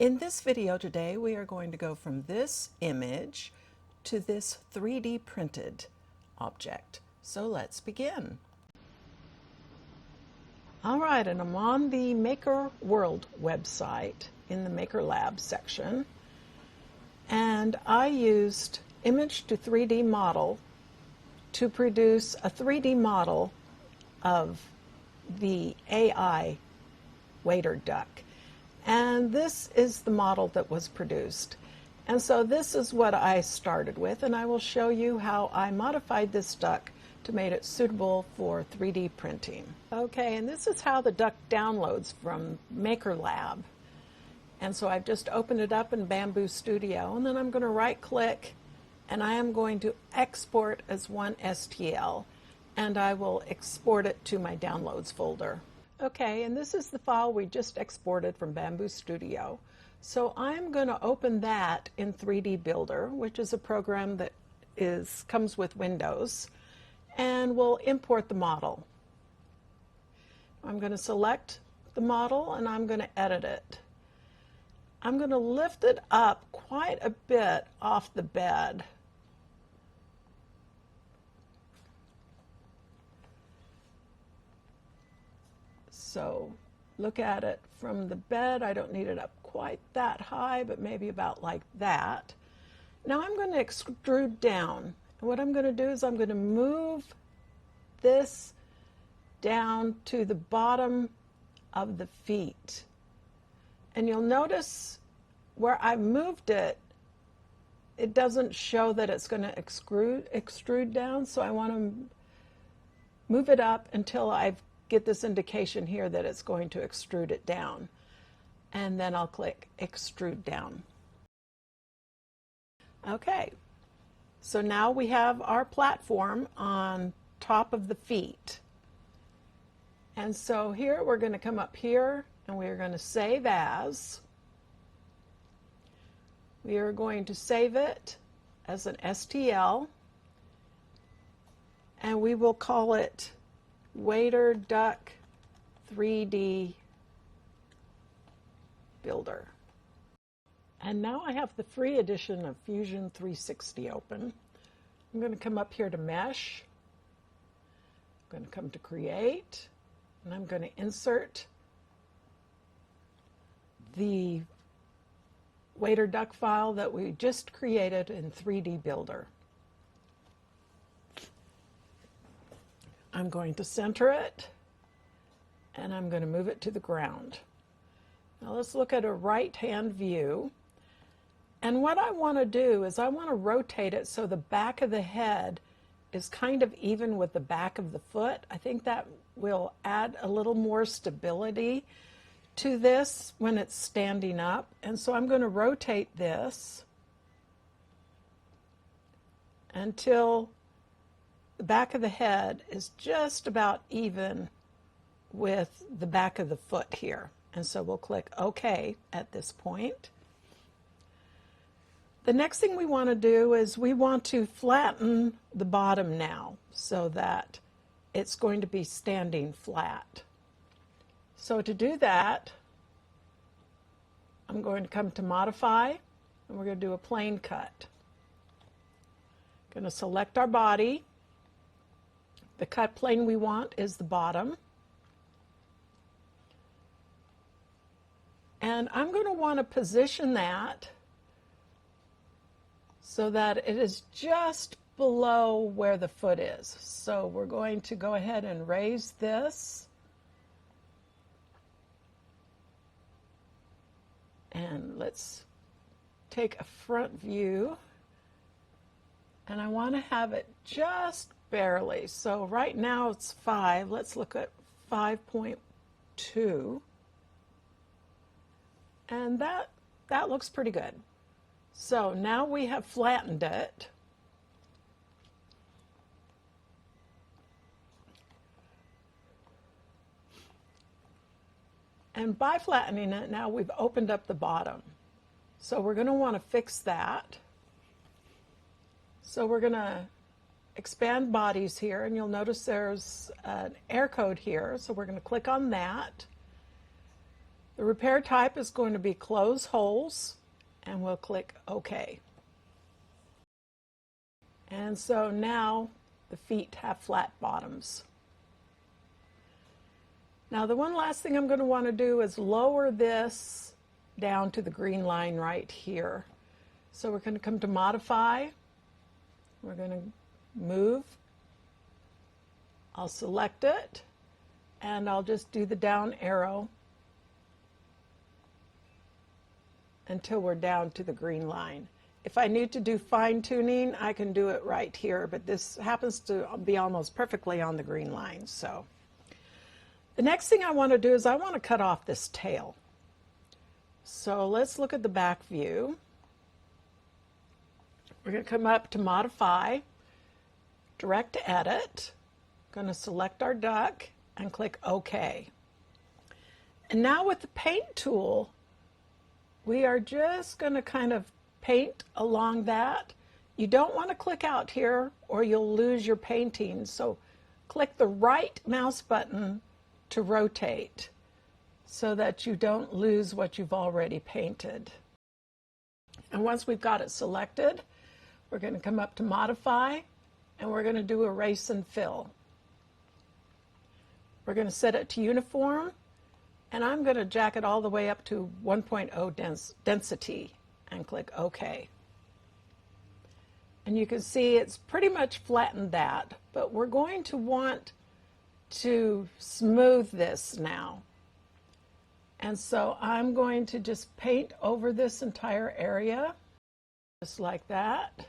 In this video today, we are going to go from this image to this 3D printed object. So let's begin. All right, and I'm on the Maker World website in the Maker Lab section. And I used Image to 3D Model to produce a 3D model of the AI wader duck. And this is the model that was produced. And so this is what I started with, and I will show you how I modified this duck to make it suitable for 3D printing. Okay, and this is how the duck downloads from Maker Lab. And so I've just opened it up in Bambu Studio, and then I'm going to right click and I am going to export as one STL, and I will export it to my downloads folder. Okay, and this is the file we just exported from Bambu Studio. So I'm going to open that in 3D Builder, which is a program that comes with Windows, and we'll import the model. I'm going to select the model and I'm going to edit it. I'm going to lift it up quite a bit off the bed. So look at it from the bed. I don't need it up quite that high, but maybe about like that. Now I'm going to extrude down. And what I'm going to do is I'm going to move this down to the bottom of the feet. And you'll notice where I moved it, it doesn't show that it's going to extrude down. So I want to move it up until I get this indication here that it's going to extrude it down. And then I'll click Extrude Down. Okay, so now we have our platform on top of the feet. And so here we're going to come up here and we're going to save as. We are going to save it as an STL, and we will call it Wader Duck 3D Builder. And now I have the free edition of Fusion 360 open. I'm going to come up here to Mesh. I'm going to come to Create, and I'm going to insert the wader duck file that we just created in 3D Builder. I'm going to center it, and I'm going to move it to the ground. Now let's look at a right-hand view. And what I want to do is I want to rotate it so the back of the head is kind of even with the back of the foot. I think that will add a little more stability to this when it's standing up. And so I'm going to rotate this until the back of the head is just about even with the back of the foot here. And so we'll click OK at this point. The next thing we want to do is we want to flatten the bottom now so that it's going to be standing flat. So to do that, I'm going to come to Modify, and we're going to do a plane cut. Going to select our body. The cut plane we want is the bottom. And I'm going to want to position that so that it is just below where the foot is. So we're going to go ahead and raise this. And let's take a front view. And I want to have it just barely. So right now it's 5. Let's look at 5.2. And that looks pretty good. So now we have flattened it. And by flattening it, now we've opened up the bottom. So we're going to want to fix that. So we're going to expand bodies here, and you'll notice there's an air code here. So we're going to click on that. The repair type is going to be close holes, and we'll click OK. And so now the feet have flat bottoms. Now the one last thing I'm going to want to do is lower this down to the green line right here. So we're going to come to Modify. We're going to move. I'll select it, and I'll just do the down arrow until we're down to the green line. If I need to do fine tuning, I can do it right here, but this happens to be almost perfectly on the green line. So the next thing I want to do is I want to cut off this tail. So let's look at the back view. We're going to come up to Modify, Direct Edit, going to select our duck and click OK. And now with the paint tool, we are just going to kind of paint along that. You don't want to click out here or you'll lose your painting. So click the right mouse button to rotate so that you don't lose what you've already painted. And once we've got it selected, we're going to come up to Modify and we're going to do Erase and Fill. We're going to set it to Uniform, and I'm going to jack it all the way up to 1.0 density and click OK. And you can see it's pretty much flattened that, but we're going to want to smooth this now. And so I'm going to just paint over this entire area, just like that.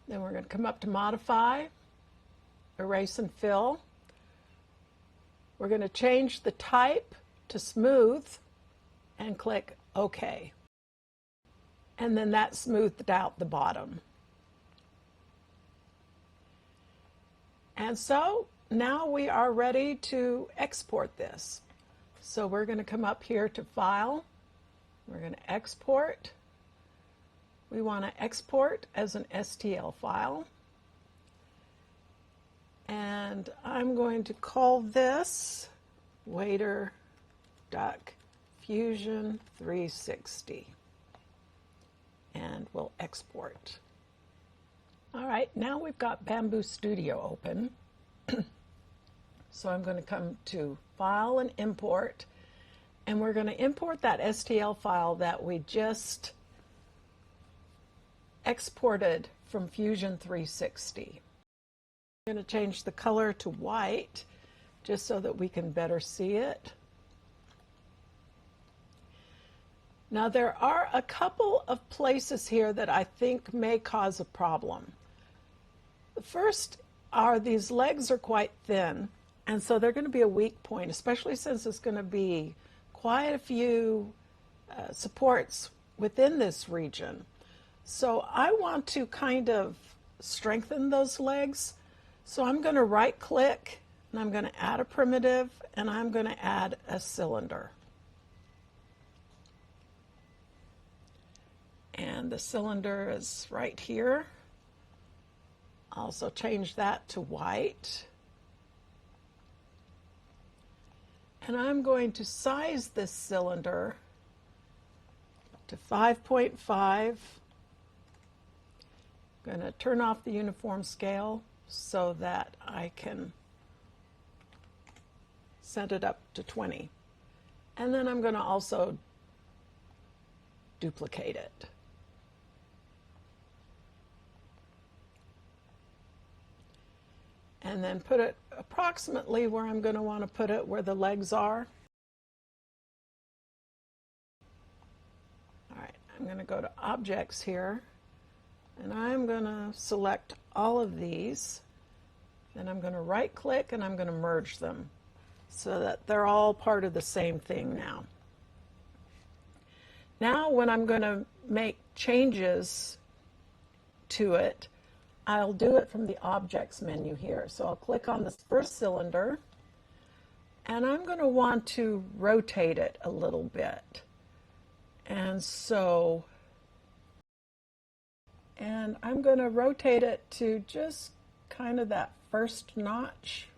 Then we're going to come up to Modify, Erase and Fill. We're going to change the type to Smooth and click OK. And then that smoothed out the bottom. And so now we are ready to export this. So we're going to come up here to File. We're going to Export. We want to export as an STL file. And I'm going to call this Waiter Duck Fusion 360. And we'll export. All right, now we've got Bambu Studio open. So I'm going to come to File and Import, and we're going to import that STL file that we just exported from Fusion 360. I'm going to change the color to white just so that we can better see it. Now there are a couple of places here that I think may cause a problem. The first are these legs are quite thin, and so they're going to be a weak point, especially since it's going to be quite a few supports within this region. So I want to kind of strengthen those legs. So I'm going to right click and I'm going to add a primitive and I'm going to add a cylinder. And the cylinder is right here. Also change that to white. And I'm going to size this cylinder to 5.5. I'm going to turn off the uniform scale so that I can set it up to 20. And then I'm going to also duplicate it. And then put it approximately where I'm going to want to put it, where the legs are. All right, I'm going to go to Objects here, and I'm going to select all of these. Then I'm going to right click and I'm going to merge them so that they're all part of the same thing now. Now when I'm going to make changes to it, I'll do it from the Objects menu here. So I'll click on this first cylinder, and I'm going to want to rotate it a little bit. And I'm going to rotate it to just kind of that first notch.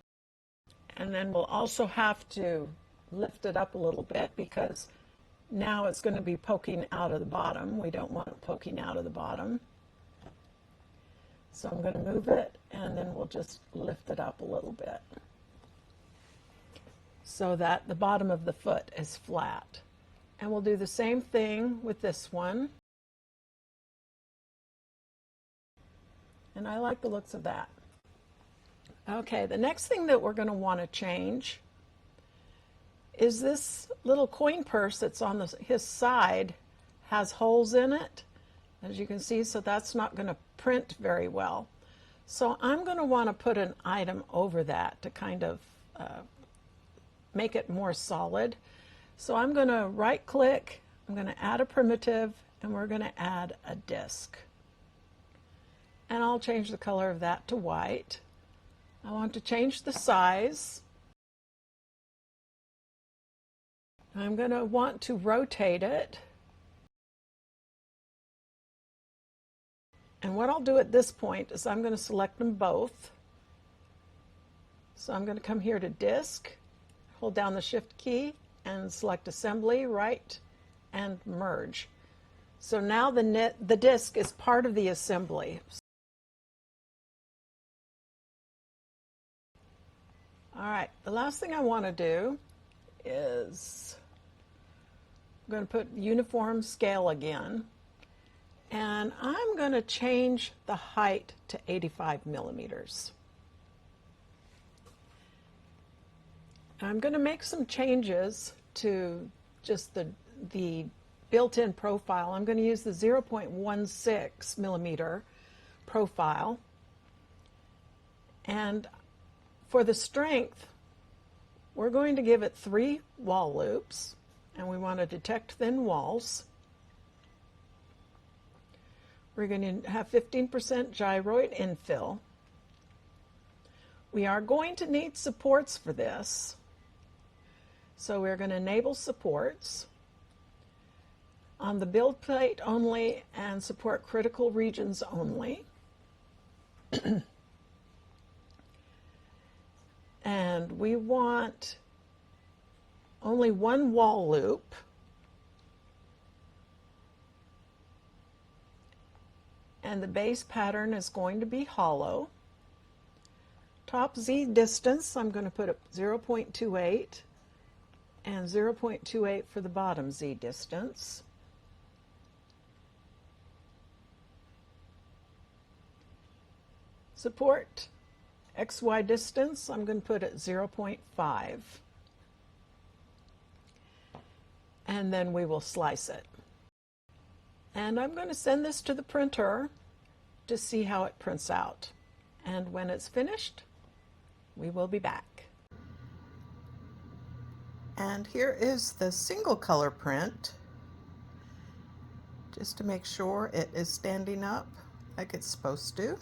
And then we'll also have to lift it up a little bit because now it's going to be poking out of the bottom. We don't want it poking out of the bottom. So I'm going to move it, and then we'll just lift it up a little bit so that the bottom of the foot is flat. And we'll do the same thing with this one. And I like the looks of that. Okay, the next thing that we're going to want to change is this little coin purse that's on his side has holes in it, as you can see, so that's not going to print very well. So I'm going to want to put an item over that to kind of make it more solid. So I'm going to right click, I'm going to add a primitive, and we're going to add a disk. And I'll change the color of that to white. I want to change the size. I'm going to want to rotate it. And what I'll do at this point is I'm going to select them both. So I'm going to come here to Disk, hold down the Shift key, and select Assembly, Right, and Merge. So now the disk is part of the assembly. All right, the last thing I want to do is I'm going to put uniform scale again, and I'm going to change the height to 85 millimeters. I'm going to make some changes to just the built-in profile. I'm going to use the 0.16 millimeter profile, and for the strength, we're going to give it 3 wall loops, and we want to detect thin walls. We're going to have 15% gyroid infill. We are going to need supports for this, so we're going to enable supports on the build plate only and support critical regions only. And we want only 1 wall loop. And the base pattern is going to be hollow. Top Z distance, I'm going to put up 0.28 and 0.28 for the bottom Z distance. Support XY distance, I'm going to put at 0.5. And then we will slice it. And I'm going to send this to the printer to see how it prints out. And when it's finished, we will be back. And here is the single color print, just to make sure it is standing up like it's supposed to.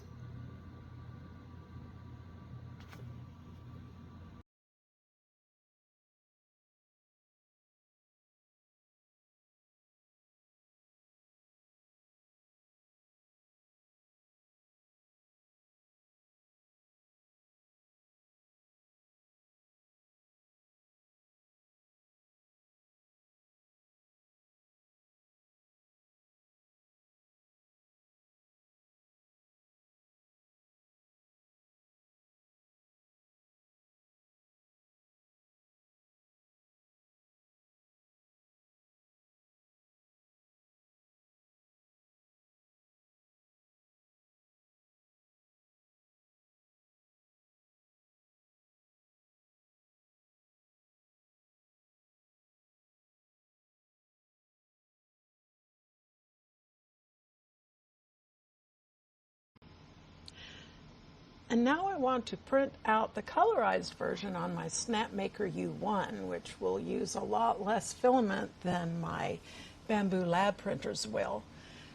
And now I want to print out the colorized version on my Snapmaker U1, which will use a lot less filament than my Bambu Lab printers will.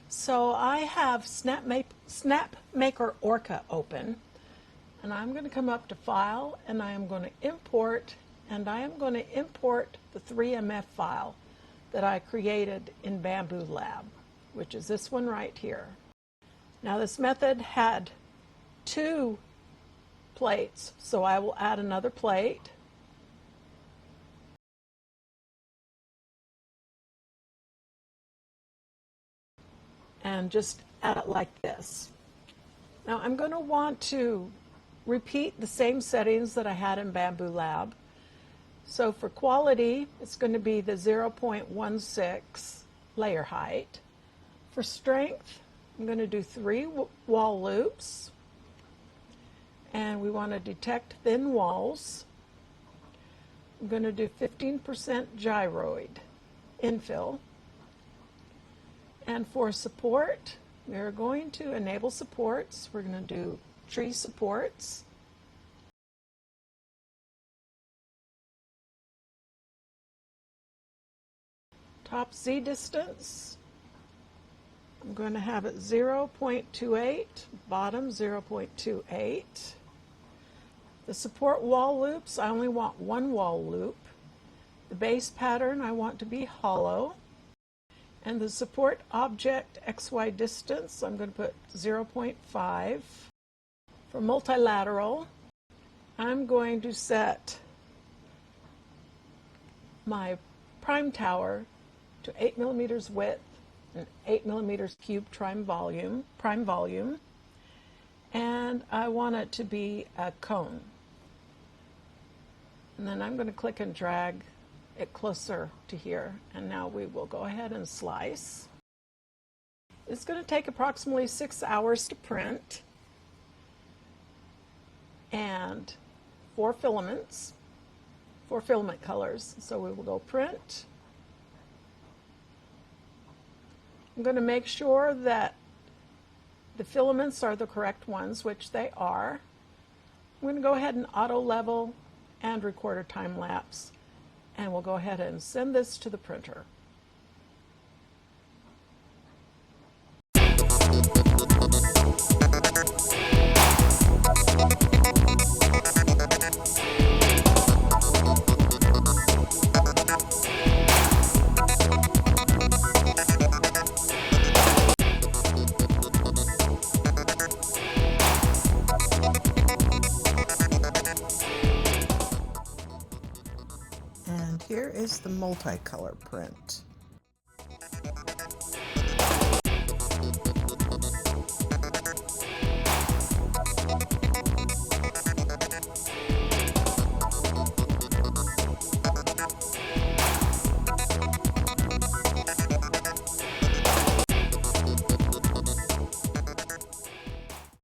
So I have Snapmaker Orca open, and I'm going to come up to File, and I am going to import, and I am going to import the 3MF file that I created in Bambu Lab, which is this one right here. Now this method had 2 plates, so I will add another plate. and just add it like this. Now I'm going to want to repeat the same settings that I had in Bambu Lab. So for quality, it's going to be the 0.16 layer height. For strength, I'm going to do 3 wall loops. And we want to detect thin walls. I'm going to do 15% gyroid infill. And for support, we're going to enable supports. We're going to do tree supports. Top Z distance, I'm going to have it 0.28, bottom 0.28. The support wall loops, I only want 1 wall loop. The base pattern I want to be hollow. And the support object XY distance, I'm going to put 0.5. For multilateral, I'm going to set my prime tower to 8 millimeters width and 8 millimeters cube prime volume, and I want it to be a cone. And then I'm going to click and drag it closer to here, and now we will go ahead and slice. It's going to take approximately 6 hours to print, and 4 filaments, 4 filament colors. So we will go print. I'm going to make sure that the filaments are the correct ones, which they are. I'm going to go ahead and auto level and record a time lapse, and we'll go ahead and send this to the printer. And here is the multicolor print.